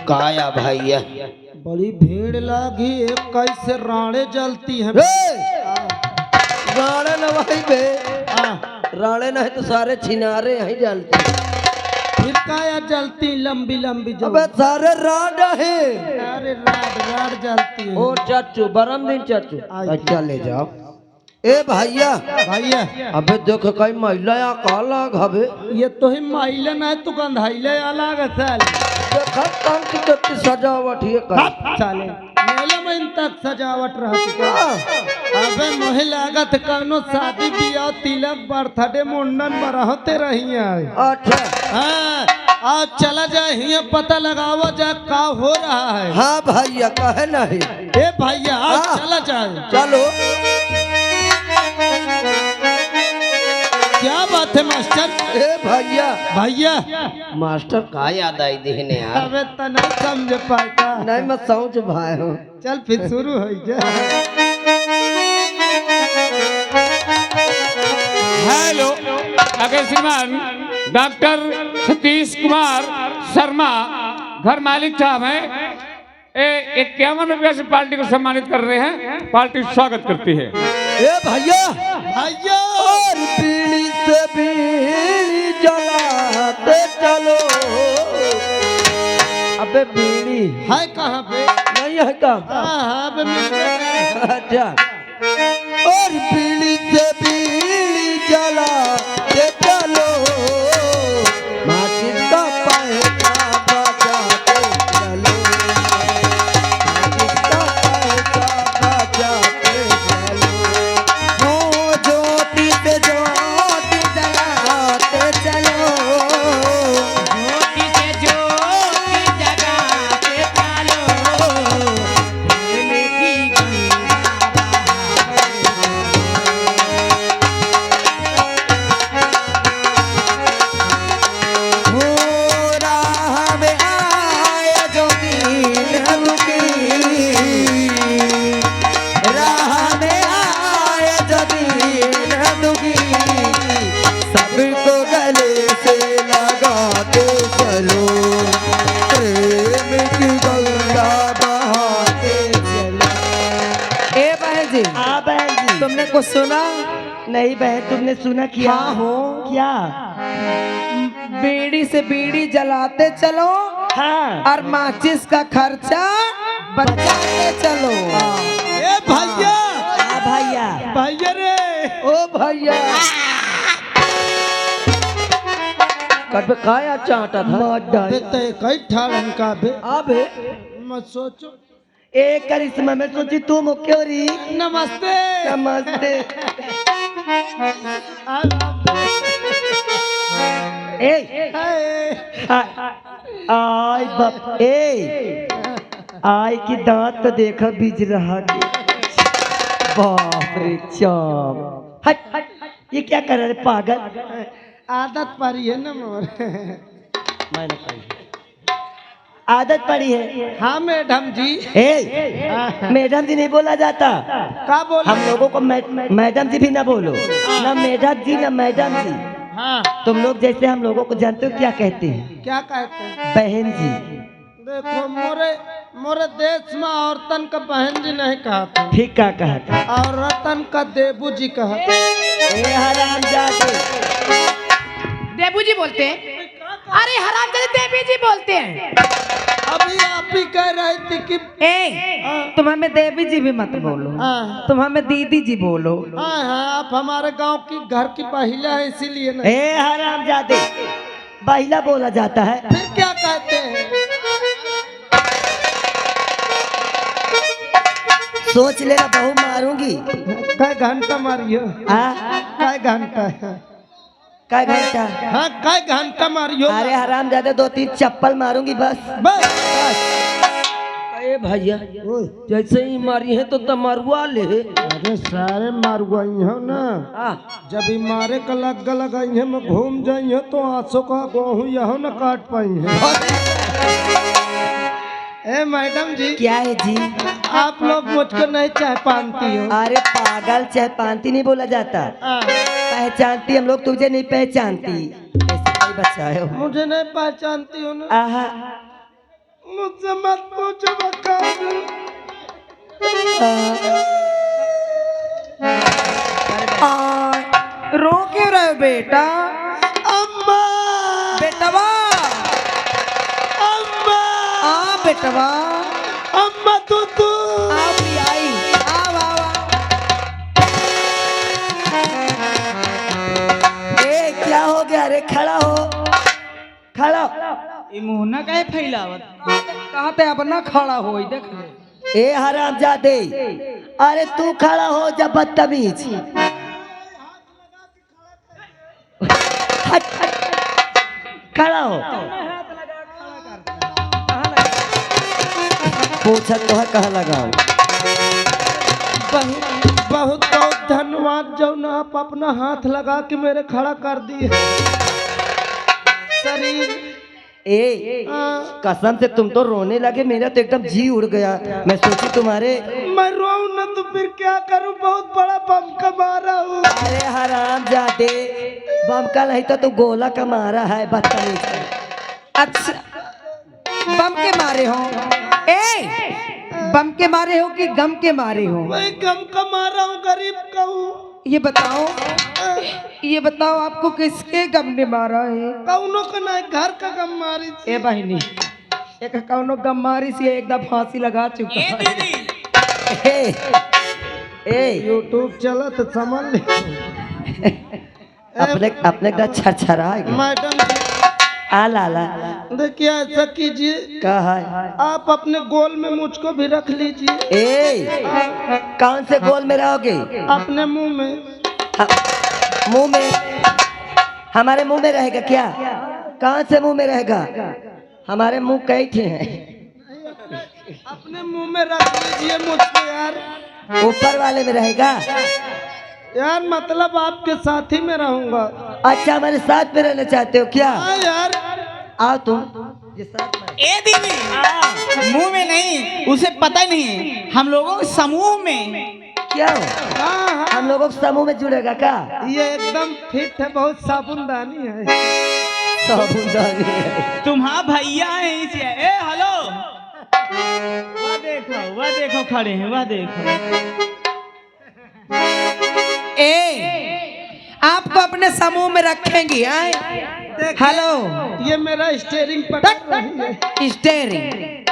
काया भैया बड़ी भीड़ लागी कैसे राणे जलती है। राणे न भाई बे राणे नहीं तो सारे छिनारे यही जलते फिर काया जलती लंबी लंबी अबे सारे राड है। अरे राड राड जलती है। ओ चाचू बरम दिन चाचू अच्छा ले जाओ। ए भैया भैया अबे देखो कई महिला या काला घबे ये तो ही माइलन है तू गंधाइले अलग साल देखा काम की कितनी सजावट है कर साले मेले में इन तक सजावट रहती है। अबे मोहे लागत कौनो शादी ब्याह तिलक बर्थडे मुंडन बरहते रही है। अच्छा हाँ आज चला जाए ये पता लगावा जा का हो रहा है। हाँ भैया कहे नहीं ए भैया आज चला जाए। चलो क्या बात है मास्टर। ए भैया भैया मास्टर का याद आई देखने यार अबे तना समझ पाता नहीं मैं समझ भाई हूँ। चल फिर शुरू हो जा। हेलो अगर श्रीमान डॉक्टर सतीश कुमार शर्मा घर मालिक साहब हैं 51 रुपया से पार्टी को सम्मानित कर रहे हैं। पार्टी स्वागत करती है। ए भैया भैया और बीड़ी से बीड़ी जलाते चलो। अबे बीड़ी है कहाँ पे। नहीं है का हाँ बे मिल गया। अच्छा और बीड़ी से बीड़ी जलाते चलो माचिस का पैसा बजाते चलो माचिस का पैसा बजाते चलो वो ज्योति पे ज्योति जलाते चलो ज्योति से ज्योति जगाते चलो प्रेम की हो राह में आए जो दीन रुकी राह में आए जो दीन रुकी सबको गले से लगाते चलो प्रेम की गंगा बहाते चलो। ए बहन जी हाँ बहन जी तुमने कुछ सुना? नहीं बहन तुमने सुना क्या हाँ हो क्या। बीड़ी से बीड़ी जलाते चलो हाँ और माचिस का खर्चा बचाते चलो। ए भैया हाँ भैया भैया रे ओ भैया कट पे खाया चाहता था अबे ते कई ठाड़न का बे अबे मत सोचो। एक करिश्मा में सोची तुम क्यों री। नमस्ते नमस्ते ए आई बाप ए आई की दांत तो देखा बीज रहा के बाप रे चाम हट हट ये क्या कर रहे पागल। आदत पड़ी है ना मोर। मैंने पढ़ी आदत पड़ी है। हाँ मैडम जी। ए मैडम जी नहीं बोला जाता। का बोला हम लोगों को मैडम जी भी ना बोलो ना मैडम जी ना मैडम जी। हाँ तुम लोग जैसे हम लोगों को जानते हो क्या कहते हैं क्या कहते हैं। बहन जी। देखो मोरे मोरे देश में औरतन का बहन जी नहीं कहते ठीक क्या कहा था। और रतन का देबू जी कहते। ए हरामजादे देबू जी बोलते हैं। अरे हरामजादे देवी जी बोलते हैं। अभी आप ही कह रहे थे कि तुम हमें देवी जी भी मत बोलो। हाँ तुम हमें दीदी जी बोलो। हाँ हाँ आप हमारे गांव की घर की महिला है इसीलिए नहीं। ए हरामजादे महिला बोला जाता है। फिर क्या कहते हैं। सोच लेना बहू मारूंगी। कई घंटा मारियो। कई घंटा क्या घंटा। हाँ कई घंटा मारियो। अरे हरामजादे 2-3 चप्पल मारूंगी बस। बस कई ए भैया ओए, जैसे ही मारी है तो तमरुआ ले अरे सारे मार गई हो ना। आ, जब ही मारे का लग लगाई है मैं घूम जाई है तो आंसू का गोहूं यहो न काट पाई है। ए मैडम जी, क्या है जी? आप लोग मुझको नहीं चाह पाती हो। अरे पागल, चाहे पानती नहीं बोला जाता, पहचानती हम लोग, तुझे नहीं पहचानती। ऐसे कोई बच्चा है हो? मुझे नहीं पहचानती हो ना। आहा, मुझसे मत पूछो बक्का। रो क्यों रहे हो बेटा? अम्मा, बेटवा अम्मा, बेटवा अम्मा तू आप भी आई। आओ आओ ए क्या हो गया? अरे खड़ा हो, खड़ा। ये मुहना काहे फैलावत? कहाँ पे अब ना खड़ा हो देख ले। ए हरामजादे, अरे तू खड़ा हो जा बदतमीज। हट, हट, खड़ा हो। पूछा तो है कहाँ लगाओ। बहुत बहुत धन्यवाद जो ना आप अपना हाथ लगा के मेरे खड़ा कर दिए शरीर। ए कसम से तुम तो रोने लगे, मेरा तो एकदम जी उड़ गया। मैं सोची तुम्हारे। मैं रोऊं ना तो फिर क्या करूं? बहुत बड़ा बम का मारा हूँ। अरे हरामजादे, बम का नहीं तो तू गोला का मारा है, बदतमीज। अच्छा बम के मारे हो? ए बम के मारे हो कि गम के मारे हो? मैं गम का मारा हूँ, गरीब का हूँ। ये बताओ आपको किसके गम ने मारा है? कौनों का नहीं, घर का गम मारी थी। ए बहनी, एक कौनो गम मारी से एकदम फांसी लगा चुका है। ए यूट्यूब चला तो समझ ले। अपने का छरछरा मैडम जी, आला देखिए ऐसा कीजिए, कहा है? आप अपने गोल में मुझको भी रख लीजिए। ए कौन से गोल में रहोगे? अपने मुंह में। मुंह में? हमारे मुंह में रहेगा क्या? कौन से मुंह में रहेगा? हमारे मुंह कई थे हैं। अपने मुंह में रख लीजिए मुझको यार। ऊपर वाले में रहेगा यार, मतलब आपके साथ ही में रहूंगा। अच्छा, हमारे साथ में रहना चाहते हो क्या? हाँ यार। आओ तुम ये साथ में। ए दीदी, मुंह में नहीं, उसे पता ही नहीं, हम लोगों के समूह में। क्या हो? हाँ हाँ, हम लोगों के समूह में जुड़ेगा क्या? ये एकदम फिट है, बहुत साबुनदानी है। साबुनदानी है। तुम्हारा भैया है इसे। ए हेलो, वह देखो खड़े हैं, वह देखो। आपको अपने समूह में रखेंगे? हेलो, ये मेरा स्टीयरिंग पकड़ रही है। स्टेयरिंग।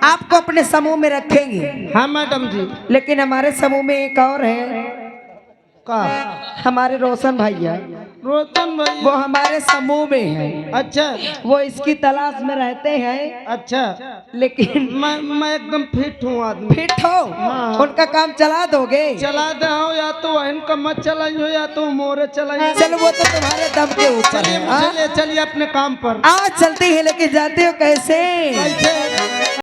आपको अपने समूह में रखेंगे, हाँ मैडम जी। लेकिन हमारे समूह में एक और है। का? हमारे रोशन भैया, रोशन भाई। वो हमारे समूह में है। अच्छा वो इसकी तलाश में रहते हैं, अच्छा। लेकिन मैं एकदम फिट हूँ आदमी। फिट हो? हाँ। उनका काम चला दोगे? चला दे हो, या तो वहन का मत चलाइयो या तो मोरे चलाइयो। चलो वो तो तुम्हारे दम के ऊपर चलिए है। मुझे ले चलिए अपने काम पर। आज चलती है, लेकिन जाते हो कैसे? कैसे?